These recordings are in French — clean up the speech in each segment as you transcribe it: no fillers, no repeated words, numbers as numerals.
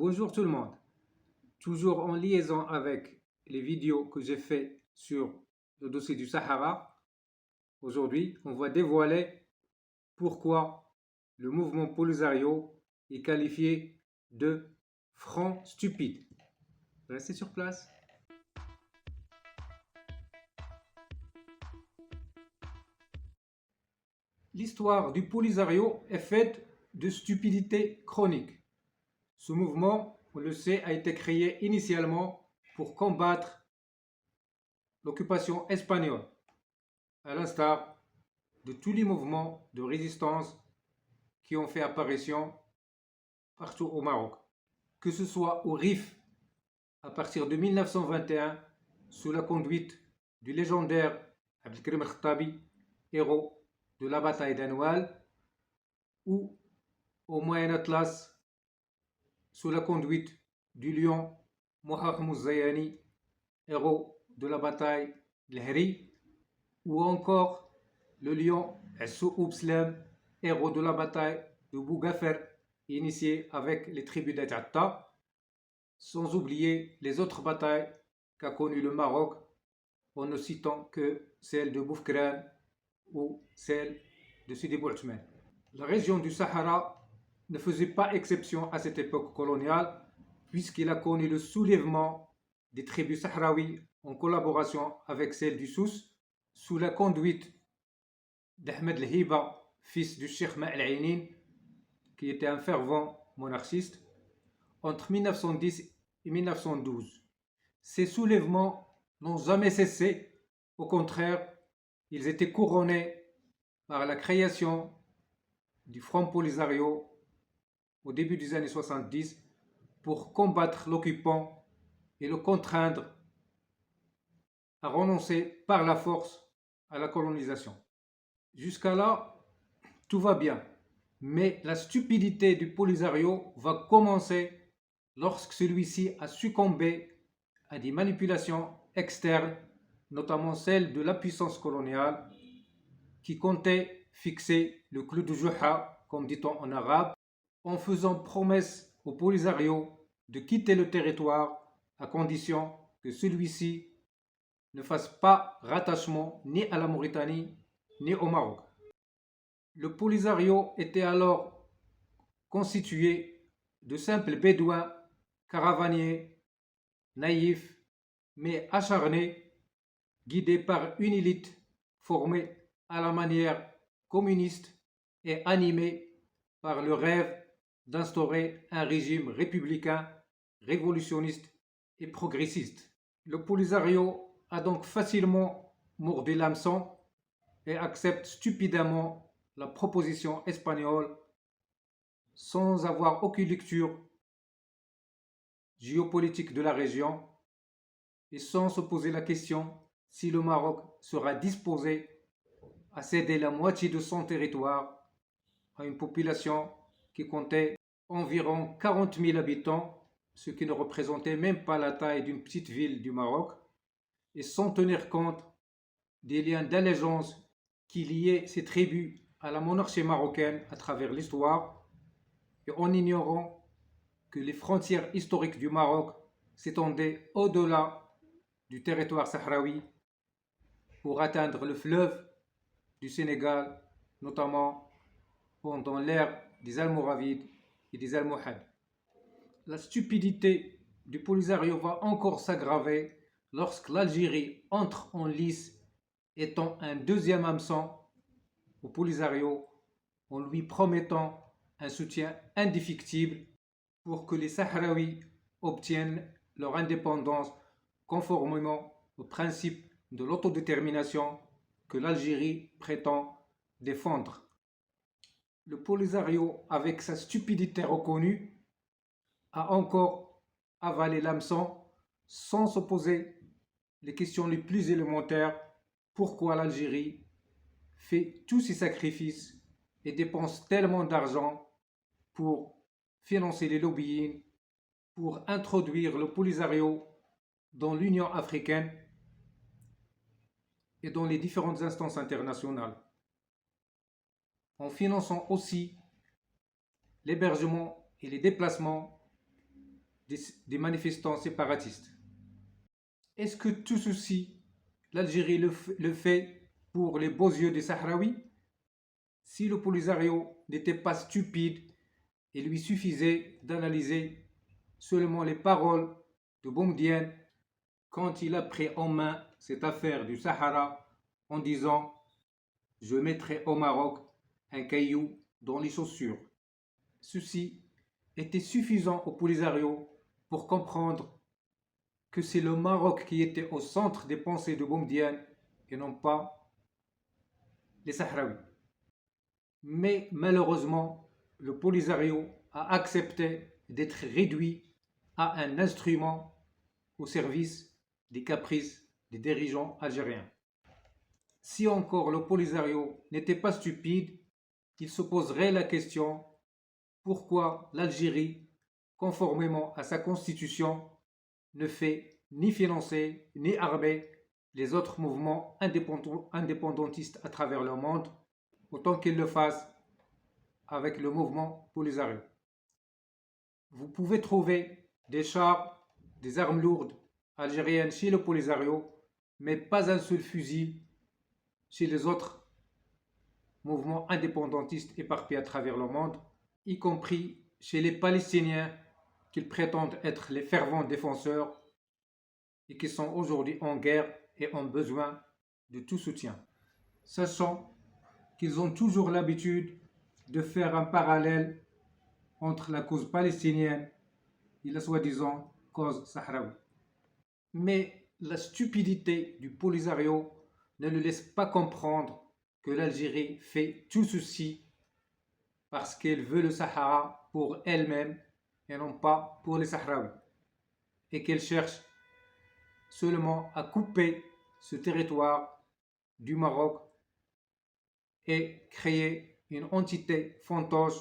Bonjour tout le monde. Toujours en liaison avec les vidéos que j'ai fait sur le dossier du Sahara, aujourd'hui, on va dévoiler pourquoi le mouvement Polisario est qualifié de front stupide. Restez sur place. L'histoire du Polisario est faite de stupidité chronique. Ce mouvement, on le sait, a été créé initialement pour combattre l'occupation espagnole, à l'instar de tous les mouvements de résistance qui ont fait apparition partout au Maroc, que ce soit au Rif à partir de 1921 sous la conduite du légendaire Abdelkrim Khattabi, héros de la bataille d'Anoual, ou au Moyen Atlas sous la conduite du lion Mohamed Zayani, héros de la bataille d'El-Hri, ou encore le lion Assou Oubslem, héros de la bataille de Bougafer, initié avec les tribus d'Atatta, sans oublier les autres batailles qu'a connues le Maroc, en ne citant que celle de Boufkran ou celle de Sidi Bou Othman. La région du Sahara ne faisait pas exception à cette époque coloniale, puisqu'il a connu le soulèvement des tribus sahraouis en collaboration avec celle du Souss, sous la conduite d'Ahmed El-Hiba, fils du Cheikh Ma'al Ainin, qui était un fervent monarchiste, entre 1910 et 1912. Ces soulèvements n'ont jamais cessé, au contraire, ils étaient couronnés par la création du Front Polisario au début des années 70 pour combattre l'occupant et le contraindre à renoncer par la force à la colonisation. Jusqu'à là, tout va bien. Mais la stupidité du Polisario va commencer lorsque celui-ci a succombé à des manipulations externes, notamment celle de la puissance coloniale, qui comptait fixer le clou de Juha, comme dit-on en arabe, en faisant promesse au Polisario de quitter le territoire à condition que celui-ci ne fasse pas rattachement ni à la Mauritanie ni au Maroc. Le Polisario était alors constitué de simples bédouins, caravaniers, naïfs, mais acharnés, guidés par une élite formée à la manière communiste et animée par le rêve d'instaurer un régime républicain, révolutionniste et progressiste. Le Polisario a donc facilement mordu l'hameçon et accepte stupidement la proposition espagnole sans avoir aucune lecture géopolitique de la région et sans se poser la question si le Maroc sera disposé à céder la moitié de son territoire à une population qui comptait environ 40 000 habitants, ce qui ne représentait même pas la taille d'une petite ville du Maroc, et sans tenir compte des liens d'allégeance qui liaient ces tribus à la monarchie marocaine à travers l'histoire, et en ignorant que les frontières historiques du Maroc s'étendaient au-delà du territoire sahraoui pour atteindre le fleuve du Sénégal, notamment pendant l'ère des Almoravides et des Almohades. La stupidité du Polisario va encore s'aggraver lorsque l'Algérie entre en lice, étant un deuxième hameçon au Polisario, en lui promettant un soutien indéfectible pour que les Sahraouis obtiennent leur indépendance conformément au principe de l'autodétermination que l'Algérie prétend défendre. Le Polisario, avec sa stupidité reconnue, a encore avalé l'hameçon sans se poser les questions les plus élémentaires. Pourquoi l'Algérie fait tous ces sacrifices et dépense tellement d'argent pour financer les lobbying, pour introduire le Polisario dans l'Union africaine et dans les différentes instances internationales, en finançant aussi l'hébergement et les déplacements des manifestants séparatistes. Est-ce que tout ceci, l'Algérie le fait pour les beaux yeux des Sahraouis? Si le Polisario n'était pas stupide, il lui suffisait d'analyser seulement les paroles de Boumedienne quand il a pris en main cette affaire du Sahara en disant « Je mettrai au Maroc un caillou dans les chaussures ». Ceci était suffisant au Polisario pour comprendre que c'est le Maroc qui était au centre des pensées de Boumedienne et non pas les Sahraouis. Mais malheureusement, le Polisario a accepté d'être réduit à un instrument au service des caprices des dirigeants algériens. Si encore le Polisario n'était pas stupide, il se poserait la question pourquoi l'Algérie, conformément à sa constitution, ne fait ni financer ni armer les autres mouvements indépendantistes à travers le monde, autant qu'il le fasse avec le mouvement Polisario. Vous pouvez trouver des chars, des armes lourdes algériennes chez le Polisario, mais pas un seul fusil chez les autres mouvements indépendantistes éparpillés à travers le monde, y compris chez les Palestiniens qu'ils prétendent être les fervents défenseurs et qui sont aujourd'hui en guerre et ont besoin de tout soutien. Sachant qu'ils ont toujours l'habitude de faire un parallèle entre la cause palestinienne et la soi-disant cause sahraoui. Mais la stupidité du Polisario ne le laisse pas comprendre que l'Algérie fait tout ceci parce qu'elle veut le Sahara pour elle-même et non pas pour les Sahraouis, et qu'elle cherche seulement à couper ce territoire du Maroc et créer une entité fantoche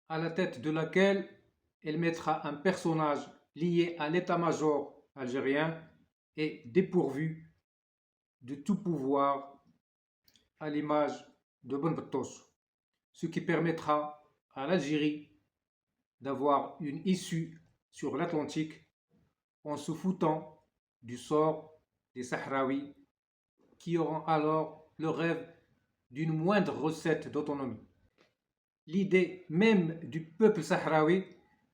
à la tête de laquelle elle mettra un personnage lié à l'état-major algérien et dépourvu de tout pouvoir à l'image de Ben Battoche, ce qui permettra à l'Algérie d'avoir une issue sur l'Atlantique en se foutant du sort des Sahraouis qui auront alors le rêve d'une moindre recette d'autonomie. L'idée même du peuple sahraoui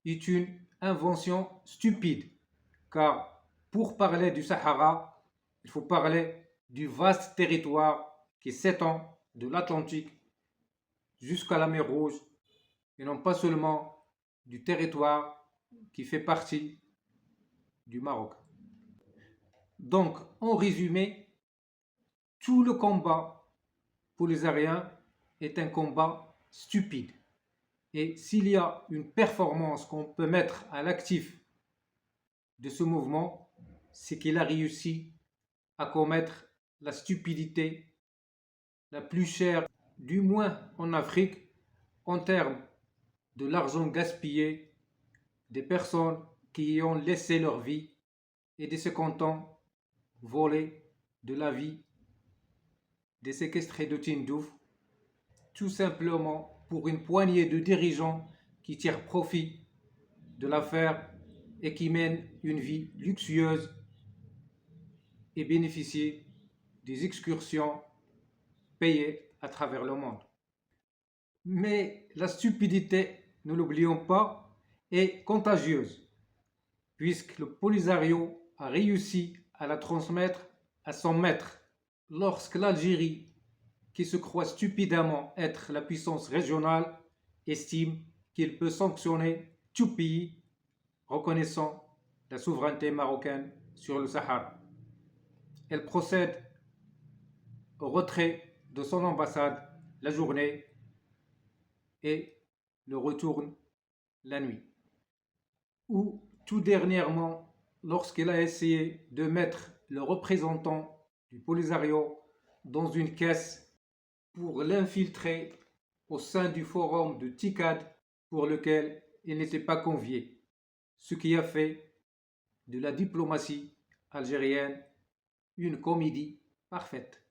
est une invention stupide, car pour parler du Sahara, il faut parler du vaste territoire qui s'étend de l'Atlantique jusqu'à la mer Rouge, et non pas seulement du territoire qui fait partie du Maroc. Donc, en résumé, tout le combat pour les Aryens est un combat stupide. Et s'il y a une performance qu'on peut mettre à l'actif de ce mouvement, c'est qu'il a réussi à commettre la stupidité la plus chère, du moins en Afrique, en termes de l'argent gaspillé, des personnes qui y ont laissé leur vie et de ce canton volé de la vie des séquestrés de Tindouf, tout simplement pour une poignée de dirigeants qui tirent profit de l'affaire et qui mènent une vie luxueuse et bénéficient des excursions payées à travers le monde. Mais la stupidité, ne l'oublions pas, est contagieuse, puisque le Polisario a réussi à la transmettre à son maître. Lorsque l'Algérie, qui se croit stupidement être la puissance régionale, estime qu'il peut sanctionner tout pays reconnaissant la souveraineté marocaine sur le Sahara. Elle procède au retrait de son ambassade la journée et le retourne la nuit. Ou tout dernièrement, lorsqu'elle a essayé de mettre le représentant du Polisario dans une caisse pour l'infiltrer au sein du forum de TICAD pour lequel il n'était pas convié, ce qui a fait de la diplomatie algérienne une comédie parfaite.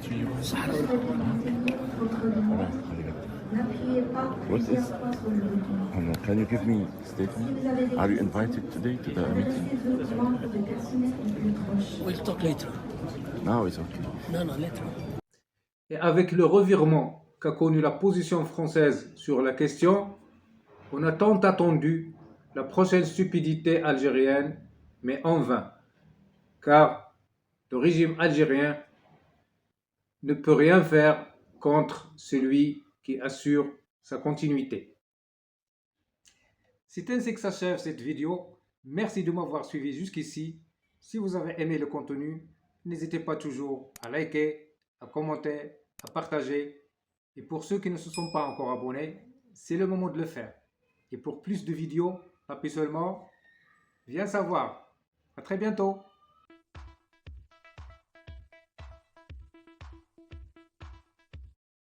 to you. N'appuyez pas What plusieurs is- fois sur le bouton. Can you give me Si statement? vous avez des Are you invited today to the meeting? adressez-le aux membres de personnel les plus proches. We'll talk later. Now it's okay. No, later. Et avec le revirement qu'a connu la position française sur la question, on a tant attendu la prochaine stupidité algérienne, mais en vain, car le régime algérien ne peut rien faire contre celui qui assure sa continuité. C'est ainsi que s'achève cette vidéo. Merci de m'avoir suivi jusqu'ici. Si vous avez aimé le contenu, n'hésitez pas toujours à liker, à commenter, à partager. Et pour ceux qui ne se sont pas encore abonnés, c'est le moment de le faire. Et pour plus de vidéos, tapez seulement Viens savoir. À très bientôt.